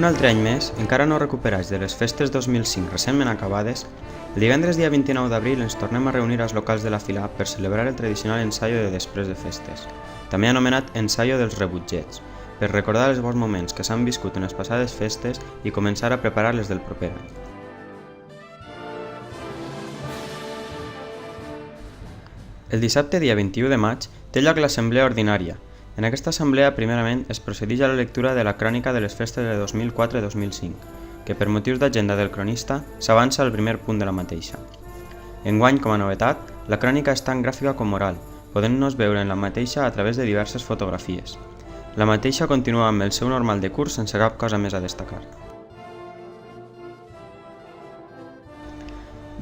Un altre any més, encara no recuperats de les festes 2005 recentment acabades, el divendres dia 29 d'abril ens tornem a reunir als locals de la Filà per celebrar el tradicional ensaio de després de festes, també anomenat ensaio dels rebutgets, per recordar els bons moments que s'han viscut en les passades festes i començar a preparar les del proper any. El dissabte dia 21 de maig té lloc l'assemblea ordinària. En aquesta assemblea, primerament, es procedeix a la lectura de la crònica de les festes de 2004-2005, que per motius d'agenda del cronista s'avança al primer punt de la mateixa. Enguany, com a novetat, la crònica és tant gràfica com oral, podent-nos veure en la mateixa a través de diverses fotografies. La mateixa continua amb el seu normal de curs sense cap cosa més a destacar.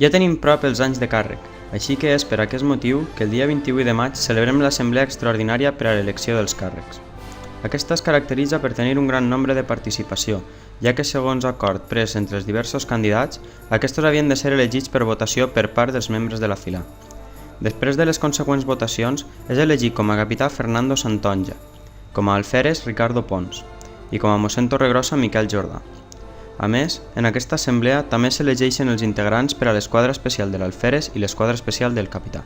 Ja tenim prop els anys de càrrec, així que és per aquest motiu que el dia 28 de maig celebrem l'assemblea extraordinària per a l'elecció dels càrrecs. Aquesta es caracteritza per tenir un gran nombre de participació, ja que segons acord pres entre els diversos candidats, aquests havien de ser elegits per votació per part dels membres de la Filà. Després de les consegüents votacions, és elegit com a capità Fernando Santonja, com a alferes Ricardo Pons i com a mossèn Torregrossa Miquel Jordà. A més, en aquesta assemblea també s'elegeixen els integrants per a l'esquadra especial de l'alferes i l'esquadra especial del capità.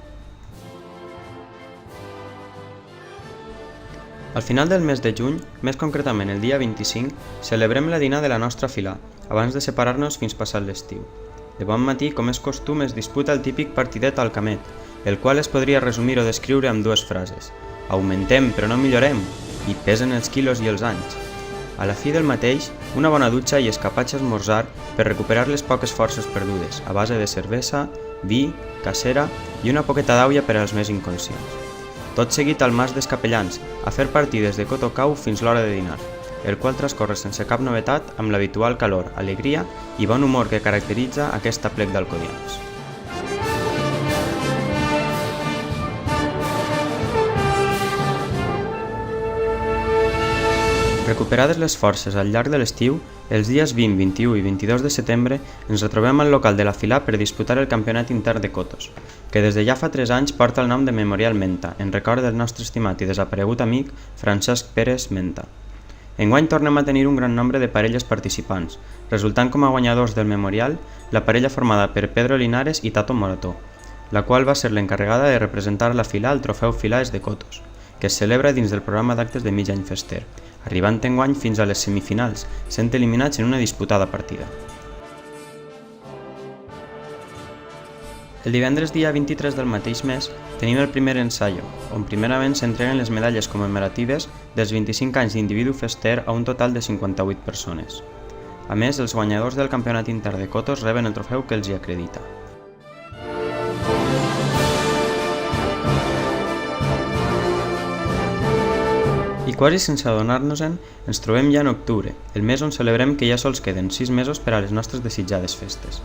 Al final del mes de juny, més concretament el dia 25, celebrem la dinar de la nostra Filà, abans de separar-nos fins passat l'estiu. De bon matí, com és costum, es disputa el típic partidet al camet, el qual es podria resumir o descriure amb dues frases: augmentem però no millorem, i pesen els quilos i els anys. A la fi del mateix, una bona dutxa i escapats a esmorzar per recuperar les poques forces perdudes, a base de cervesa, vi, cacera i una poqueta d'àuia per als més inconscients. Tot seguit al mas dels capellans, a fer partides de cotocau fins l'hora de dinar, el qual transcorre sense cap novetat amb l'habitual calor, alegria i bon humor que caracteritza aquest aplec d'alcodians. Recuperades les forces al llarg de l'estiu, els dies 20, 21 i 22 de setembre ens retrobem al local de la Filà per disputar el campionat intern de cotos, que des de ja fa 3 anys porta el nom de Memorial Menta, en record del nostre estimat i desaparegut amic Francesc Pérez Menta. Enguany tornem a tenir un gran nombre de parelles participants, resultant com a guanyadors del Memorial la parella formada per Pedro Linares i Tato Morató, la qual va ser l'encarregada de representar la Filà al trofeu Filàes de Cotos, que es celebra dins del programa d'actes de mig any fester, arribant enguany fins a les semifinals, sent eliminats en una disputada partida. El divendres dia 23 del mateix mes tenim el primer ensaio, on primerament s'entreguen les medalles commemoratives dels 25 anys d'individu fester a un total de 58 persones. A més, els guanyadors del campionat intern de cotos reben el trofeu que els hi acredita. I quasi sense adonar-nos-en, ens trobem ja en octubre, el mes on celebrem que ja sols queden 6 mesos per a les nostres desitjades festes.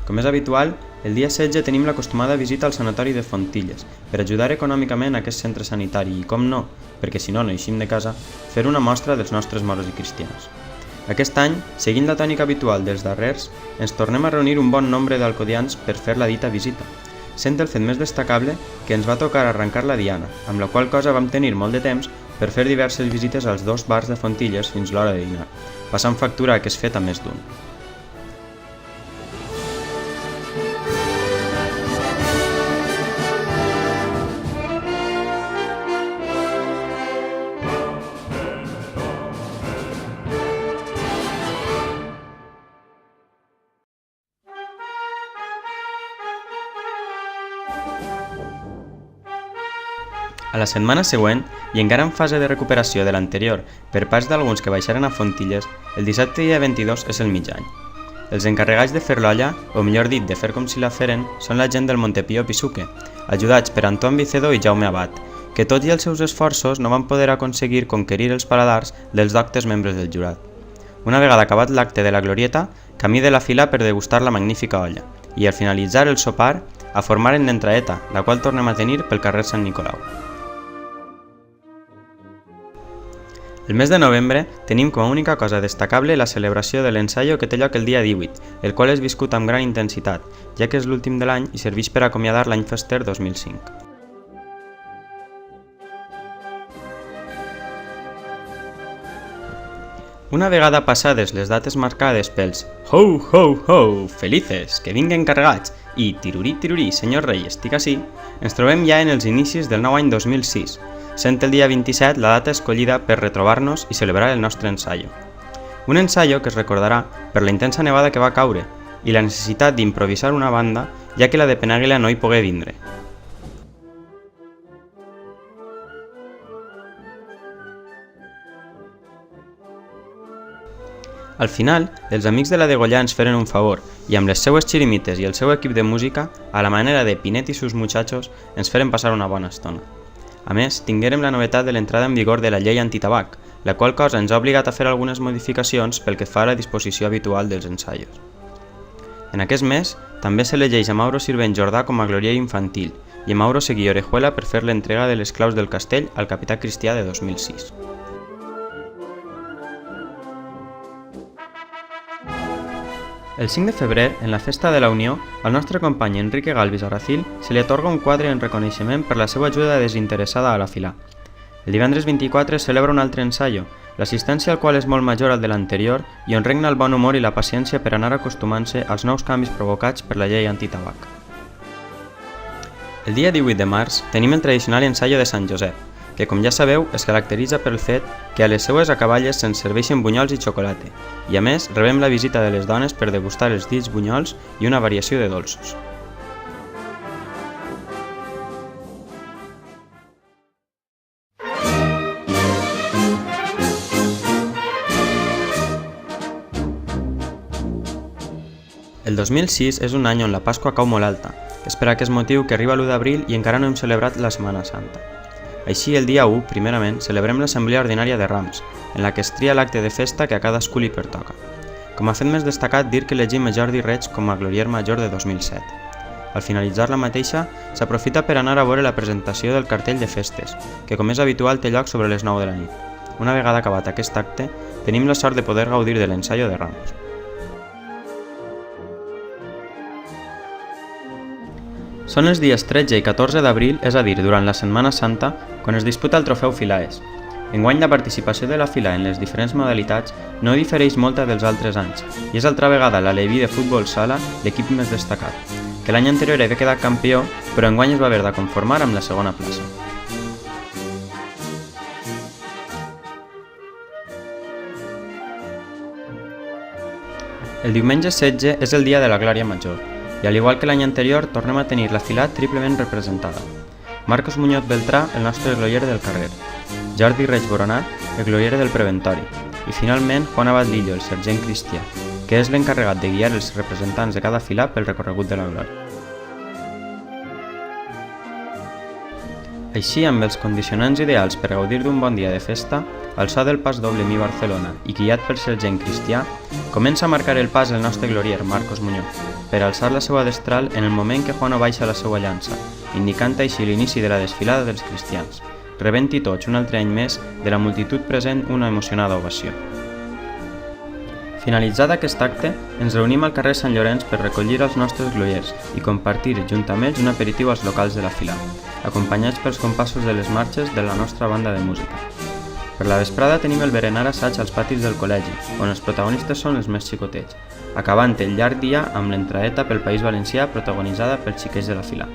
Com és habitual, el dia 16 tenim l'acostumada visita al sanatori de Fontilles per ajudar econòmicament a aquest centre sanitari i, com no, perquè si no no eixim de casa, fer una mostra dels nostres moros i cristians. Aquest any, seguint la tònica habitual dels darrers, ens tornem a reunir un bon nombre d'alcodians per fer la dita visita, sent el fet més destacable que ens va tocar arrencar la diana, amb la qual cosa vam tenir molt de temps per fer diverses visites als 2 bars de Fontilles fins l'hora de dinar, passant factura a aquest fet a més d'un. A la setmana següent, i encara en fase de recuperació de l'anterior per parts d'alguns que baixaren a Fontilles, el dissabte dia 22 és el mig any. Els encarregats de fer l'olla, o millor dit, de fer com si la feren, són la gent del Montepío Pisuque, ajudats per Anton Vicedo i Jaume Abad, que tot i els seus esforços no van poder aconseguir conquerir els paladars dels doctes membres del jurat. Una vegada acabat l'acte de la glorieta, camí de la Filà per degustar la magnífica olla, i al finalitzar el sopar, a formar en l'entraeta, la qual tornem a tenir pel carrer Sant Nicolau. El mes de novembre tenim com a única cosa destacable la celebració de l'ensaio que té lloc el dia 18, el qual és viscut amb gran intensitat, ja que és l'últim de l'any i serveix per acomiadar l'any fester 2005. Una vegada passades les dates marcades pels ho ho ho, felices, que vinguen carregats i tirurí, senyor rei, estic ací, ens trobem ja en els inicis del nou any 2006, sent el dia 27 la data escollida per retrobar-nos i celebrar el nostre ensaio. Un ensaio que es recordarà per la intensa nevada que va caure i la necessitat d'improvisar una banda, ja que la de Penàguila no hi pogué vindre. Al final, els amics de la Degollà ens feren un favor i amb les seues xirimites i el seu equip de música, a la manera de Pinet i sus muchachos, ens feren passar una bona estona. A més, tinguérem la novetat de l'entrada en vigor de la llei antitabac, la qual cosa ens ha obligat a fer algunes modificacions pel que fa a la disposició habitual dels ensaios. En aquest mes, també s'elegeix a Mauro Sirvent Jordà com a glorier infantil i a Mauro Seguí Orejuela per fer l'entrega de les claus del castell al capità Cristià de 2006. El 5 de febrer, en la Festa de la Unió, al nostre company Enrique Galvis Arracil se li atorga un quadre en reconeixement per la seva ajuda desinteressada a la filà. El divendres 24 es celebra un altre ensaio, l'assistència al qual és molt major al de l'anterior i on regna el bon humor i la paciència per anar acostumant-se als nous canvis provocats per la llei antitabac. El dia 18 de març tenim el tradicional ensaio de Sant Josep, que com ja sabeu es caracteritza pel fet que a les seues acaballes se'n serveixen bunyols i xocolata, i a més rebem la visita de les dones per degustar els dits bunyols i una variació de dolços. El 2006 és un any on la Pasqua cau molt alta, és per aquest motiu que arriba l'1 d'abril i encara no hem celebrat la Setmana Santa. Així, el dia 1, primerament, celebrem l'Assemblea Ordinària de Rams, en la que es tria l'acte de festa que a cadascú li pertoca. Com a fet més destacat, dir que elegim a Jordi Reig com a glorier major de 2007. Al finalitzar la mateixa, s'aprofita per anar a veure la presentació del cartell de festes, que com és habitual té lloc sobre les 9 de la nit. Una vegada acabat aquest acte, tenim la sort de poder gaudir de l'ensaio de Rams. Són els dies 13 i 14 d'abril, és a dir, durant la Setmana Santa, quan es disputa el trofeu Filaes. Enguany la participació de la Filà en les diferents modalitats no difereix molta dels altres anys, i és altra vegada l'Aleví de futbol sala l'equip més destacat, que l'any anterior havia quedat campió, però enguany es va haver de conformar amb la segona plaça. El diumenge 16 és el dia de la Glòria Major, i al igual que l'any anterior tornem a tenir la filà triplement representada. Marcos Muñoz Beltrà, el nostre glorier del carrer, Jordi Reig Boronat, el glorier del preventori, i finalment Juan Abad Lillo, el sergent Cristià, que és l'encarregat de guiar els representants de cada filà pel recorregut de la glòria. Així, amb els condicionants ideals per gaudir d'un bon dia de festa, al so del pas doble Mi Barcelona i guiat pel sergent Cristià, comença a marcar el pas el nostre glorier Marcos Muñoz, per alçar la seva destral en el moment que Juano baixa la seva llança, indicant així l'inici de la desfilada dels cristians, rebent-hi tots un altre any més de la multitud present una emocionada ovació. Finalitzat aquest acte, ens reunim al carrer Sant Llorenç per recollir els nostres gloriers i compartir junt amb ells un aperitiu als locals de la filà, acompanyats pels compassos de les marxes de la nostra banda de música. Per la vesprada tenim el berenar assaig als patis del col·legi, on els protagonistes són els més xicotets, acabant el llarg dia amb l'entraeta pel País Valencià protagonitzada pels xiquets de la filà.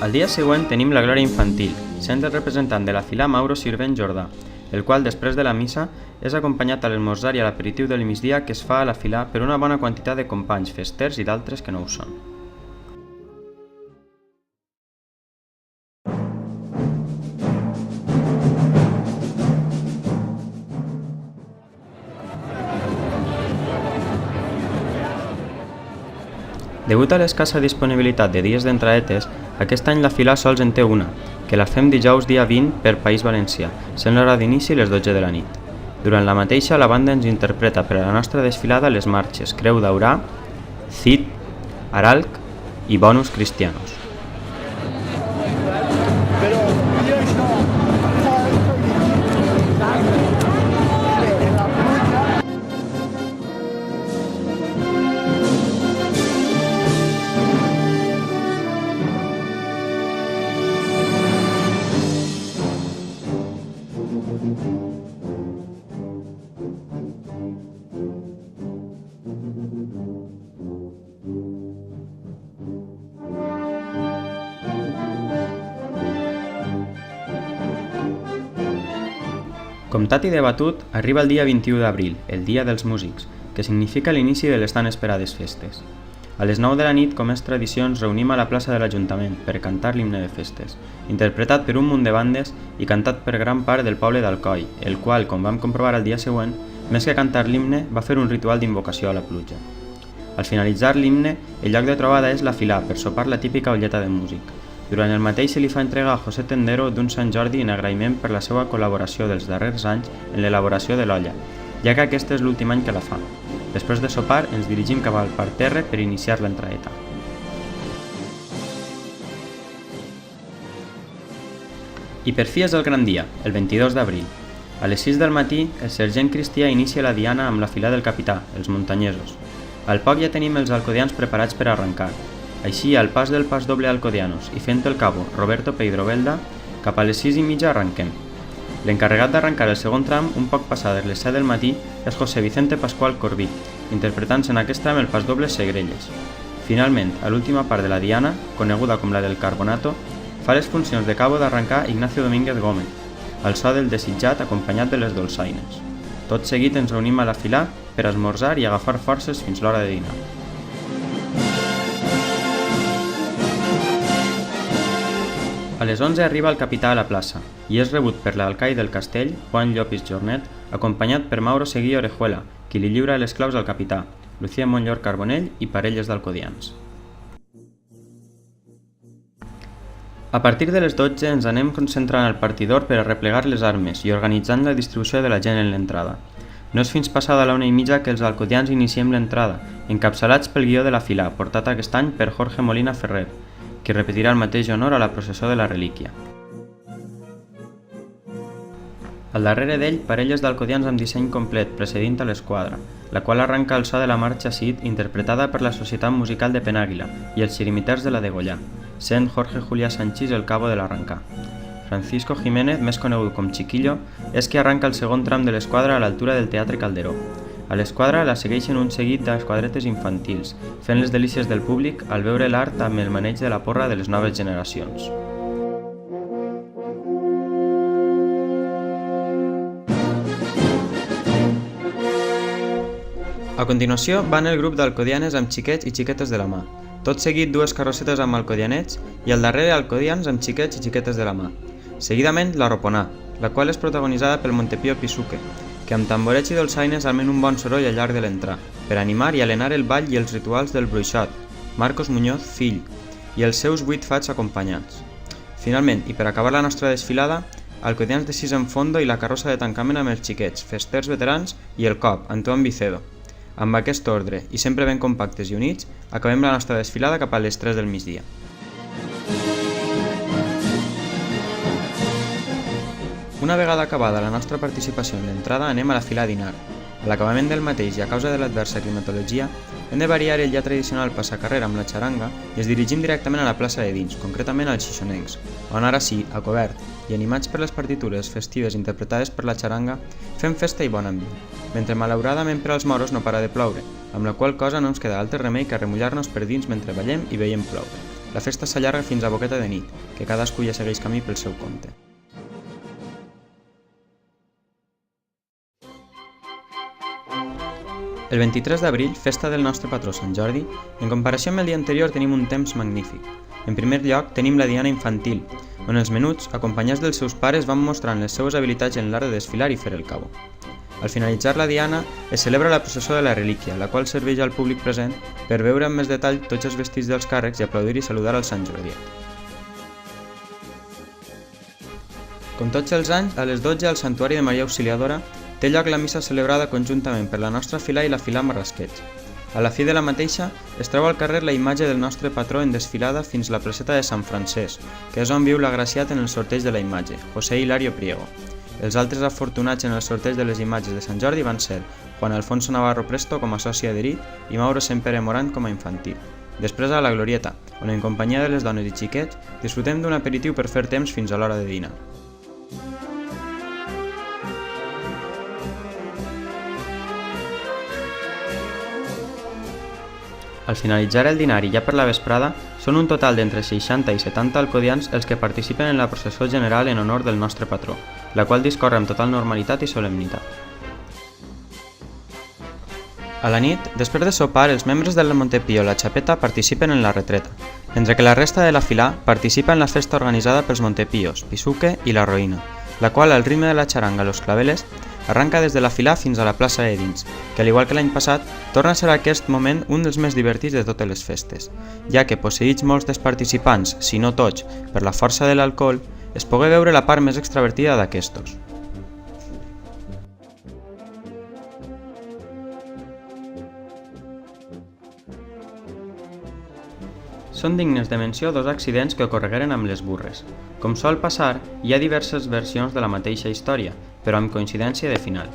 Al dia següent tenim la glòria infantil, sent el representant de la filà Mauro Sirvent Jordà, el qual després de la missa és acompanyat a l'esmorzar i a l'aperitiu del migdia que es fa a la filà per una bona quantitat de companys festers i d'altres que no ho són. Degut a l'escassa disponibilitat de dies d'entraetes, aquest any la filà sols en té una, que la fem dijous dia 20 per País Valencià, sent l'hora d'inici les 12 de la nit. Durant la mateixa, la banda ens interpreta per a la nostra desfilada les marxes Creu d'Aurà, Cid, Aralc i Bonus Cristianos. Comptat i debatut, arriba el dia 21 d'abril, el Dia dels Músics, que significa l'inici de les tan esperades festes. A les 9 de la nit, com és tradició, ens reunim a la plaça de l'Ajuntament per cantar l'himne de festes, interpretat per un munt de bandes i cantat per gran part del poble d'Alcoi, el qual, com vam comprovar el dia següent, més que cantar l'himne, va fer un ritual d'invocació a la pluja. Al finalitzar l'himne, el lloc de trobada és la Filà per sopar la típica olleta de músic. Durant el mateix se li fa entrega a José Tendero d'un Sant Jordi en agraïment per la seva col·laboració dels darrers anys en l'elaboració de l'olla, ja que aquest és l'últim any que la fa. Després de sopar, ens dirigim cap al parterre per iniciar l'entraeta. I per fi és el gran dia, el 22 d'abril. A les 6 del matí, el sergent Cristià inicia la diana amb la Filà del capità, els muntanyesos. Al poc ja tenim els alcodians preparats per arrencar. Així, al pas del pas doble alcodianos i fent el cabo Roberto Peidrovelda, cap a les 6:30 arrenquem. L'encarregat d'arrencar el segon tram, un poc passades les 7 del matí, és José Vicente Pascual Corbí, interpretant-se en aquest tram el pas doble Segrelles. Finalment, a l'última part de la diana, coneguda com la del Carbonato, fa les funcions de cabo d'arrencar Ignacio Domínguez Gómez, al so del desitjat acompanyat de les dolçaines. Tot seguit ens reunim a la Filà per esmorzar i agafar forces fins l'hora de dinar. A les 11 arriba el capità a la plaça i és rebut per l'alcaide del castell, Juan Llopis Jornet, acompanyat per Mauro Seguí Orejuela, qui li lliura les claus al capità, Lucía Montllor Carbonell i parelles d'alcodians. A partir de les 12 ens anem concentrant al partidor per a replegar les armes i organitzant la distribució de la gent en l'entrada. No és fins passada la 1:30 que els alcodians iniciem l'entrada, encapçalats pel guió de la Filà, portat aquest any per Jorge Molina Ferrer, qui repetirà el mateix honor a la processó de la relíquia. Al darrere d'ell, parelles d'alcodians amb disseny complet precedint a l'esquadra, la qual arranca el so de la marxa Cid interpretada per la Societat Musical de Penàguila i els xirimiters de la Degollà, sent Jorge Julià Sanchís el cabo de l'arrencar. Francisco Jiménez, més conegut com Chiquillo, és qui arranca el segon tram de l'esquadra a l'altura del Teatre Calderó. A l'esquadra la segueixen un seguit d'esquadretes infantils, fent les delícies del públic al veure l'art amb el maneig de la porra de les noves generacions. A continuació van el grup d'alcodianes amb xiquets i xiquetes de la mà, tot seguit dues carrossetes amb alcodianets i al darrere alcodians amb xiquets i xiquetes de la mà. Seguidament la Roponà, la qual és protagonitzada pel Montepío Pisuque, que amb tamborets i dolçaines almen un bon soroll al llarg de l'entrar, per animar i alenar el ball i els rituals del bruixot, Marcos Muñoz, fill, i els seus 8 fats acompanyats. Finalment, i per acabar la nostra desfilada, alcodians de 6 en fondo i la carrossa de tancament amb els xiquets, festers veterans i el cop, Antoine Vicedo. Amb aquest ordre, i sempre ben compactes i units, acabem la nostra desfilada cap a les 3 del migdia. Una vegada acabada la nostra participació en l'entrada anem a la Filà a dinar. A l'acabament del mateix i a causa de l'adversa climatologia, hem de variar el ja tradicional passacarrer amb la xaranga i ens dirigim directament a la plaça de dins, concretament als Xixonencs, on ara sí, a cobert, i animats per les partitures festives interpretades per la xaranga, fem festa i bon ambient, mentre malauradament per als moros no para de ploure, amb la qual cosa no ens queda altre remei que remullar-nos per dins mentre ballem i veiem ploure. La festa s'allarga fins a boqueta de nit, que cadascú ja segueix camí pel seu compte. El 23 d'abril, festa del nostre patró Sant Jordi, en comparació amb el dia anterior tenim un temps magnífic. En primer lloc, tenim la diana infantil, on els menuts, acompanyats dels seus pares, van mostrant les seues habilitats en l'art de desfilar i fer el cabo. Al finalitzar la diana, es celebra la processó de la relíquia, la qual serveix al públic present per veure amb més detall tots els vestits dels càrrecs i aplaudir i saludar al Sant Jordiet. Com tots els anys, a les 12 al Santuari de Maria Auxiliadora té lloc la missa celebrada conjuntament per la nostra Filà i la Filà Marrasquets. A la fi de la mateixa, es treu al carrer la imatge del nostre patró en desfilada fins la placeta de Sant Francesc, que és on viu l'agraciat en el sorteig de la imatge, José Hilario Priego. Els altres afortunats en el sorteig de les imatges de Sant Jordi van ser Juan Alfonso Navarro Presto com a soci adherit i Mauro Sempere Morant com a infantil. Després a la Glorieta, on en companyia de les dones i xiquets disfrutem d'un aperitiu per fer temps fins a l'hora de dinar. Al finalitzar el dinar i ja per la vesprada, són un total d'entre 60 i 70 alcodians els que participen en la processó general en honor del nostre patró, la qual discorre amb total normalitat i solemnitat. A la nit, després de sopar, els membres del Montepío La Chapeta participen en la retreta, mentre que la resta de la filà participa en la festa organitzada pels Montepíos, Pisuque i la Roïna, la qual, al ritme de la xaranga Los Claveles, arranca des de la filà fins a la plaça de dins, que al igual que l'any passat, torna a ser aquest moment un dels més divertits de totes les festes, ja que posseïts molts dels participants, si no tots, per la força de l'alcohol, es pogué veure la part més extravertida d'aquestos. Són dignes de menció dos accidents que ocorregueren amb les burres. Com sol passar, hi ha diverses versions de la mateixa història, però amb coincidència de final.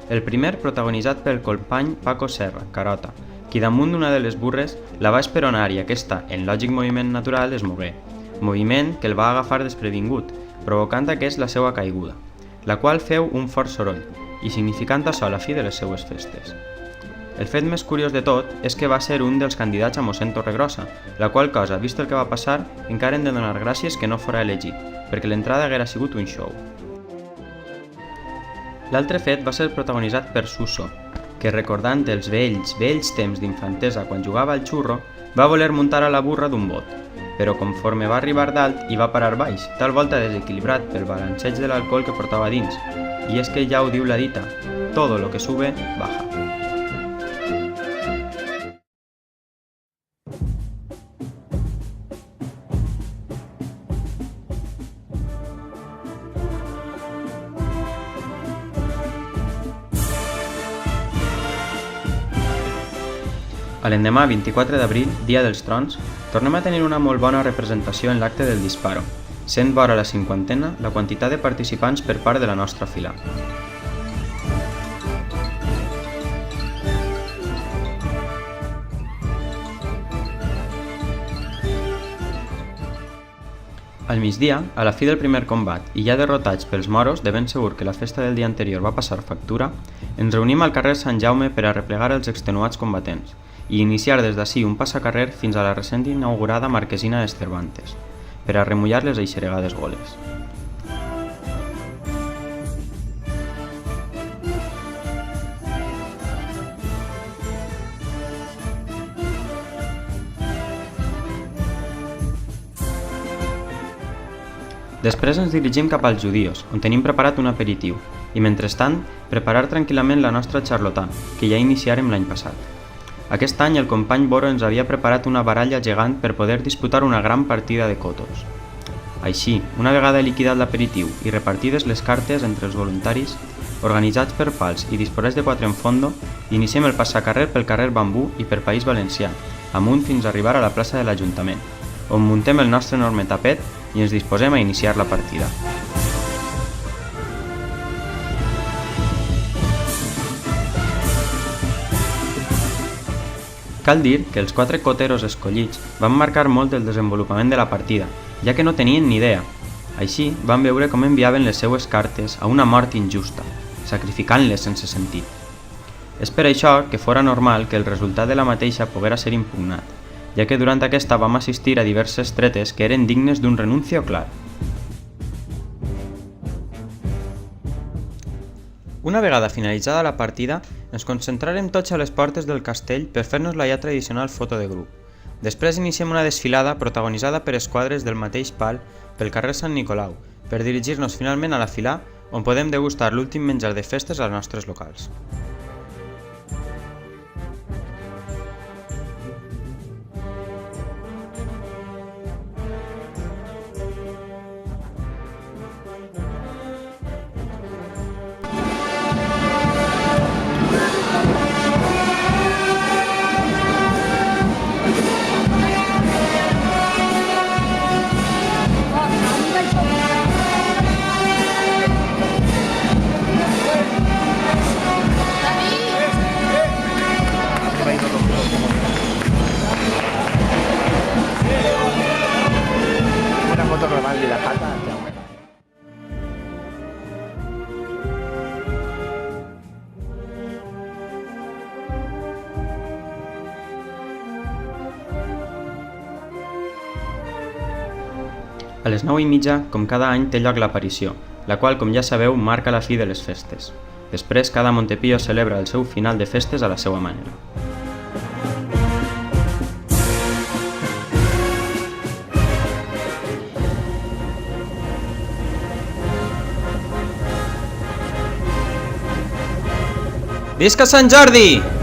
El primer protagonitzat pel company Paco Serra, Carota, qui damunt d'una de les burres la va esperonar i aquesta, en lògic moviment natural, es mogué, moviment que el va agafar desprevingut, provocant aquest la seva caiguda, la qual feu un fort soroll i significant açò la fi de les seues festes. El fet més curiós de tot és que va ser un dels candidats a mossèn Torregrossa, la qual cosa, vist el que va passar, encara hem de donar gràcies que no fora elegit, perquè l'entrada haguera sigut un show. L'altre fet va ser protagonitzat per Suso, que recordant els vells temps d'infantesa quan jugava al xurro, va voler muntar a la burra d'un bot, però conforme va arribar dalt hi va parar baix, tal volta desequilibrat pel balanceig de l'alcohol que portava dins, i és que ja ho diu la dita, todo lo que sube, baja. A l'endemà, 24 d'abril, dia dels trons, tornem a tenir una molt bona representació en l'acte del disparo, sent vora la 50ena la quantitat de participants per part de la nostra filà. Al migdia, a la fi del primer combat i ja derrotats pels moros, de ben segur que la festa del dia anterior va passar factura, ens reunim al carrer Sant Jaume per a replegar els extenuats combatents i iniciar des d'ací un passacarrer fins a la recent inaugurada marquesina de Cervantes, per a remullar les eixeregades goles. Després ens dirigim cap als Judíos, on tenim preparat un aperitiu, i mentrestant, preparar tranquil·lament la nostra charlotà, que ja iniciarem l'any passat. Aquest any el company Boro ens havia preparat una baralla gegant per poder disputar una gran partida de cotos. Així, una vegada liquidat l'aperitiu i repartides les cartes entre els voluntaris, organitzats per pals i disposats de 4 en fondo, iniciem el passacarrer pel carrer Bambú i per País Valencià, amunt fins a arribar a la plaça de l'Ajuntament, on muntem el nostre enorme tapet i ens disposem a iniciar la partida. Cal dir que els 4 coteros escollits van marcar molt el desenvolupament de la partida, ja que no tenien ni idea. Així, van veure com enviaven les seues cartes a una mort injusta, sacrificant-les sense sentit. És per això que fora normal que el resultat de la mateixa poguera ser impugnat, ja que durant aquesta vam assistir a diverses tretes que eren dignes d'un renuncio clar. Una vegada finalitzada la partida, ens concentrarem tots a les portes del castell per fer-nos la ja tradicional foto de grup. Després iniciem una desfilada protagonitzada per esquadres del mateix pal pel carrer Sant Nicolau, per dirigir-nos finalment a la filà, on podem degustar l'últim menjar de festes als nostres locals. A les 9:30, com cada any, té lloc l'aparició, la qual, com ja sabeu, marca la fi de les festes. Després, cada Montepío celebra el seu final de festes a la seva manera. Visca Sant Jordi!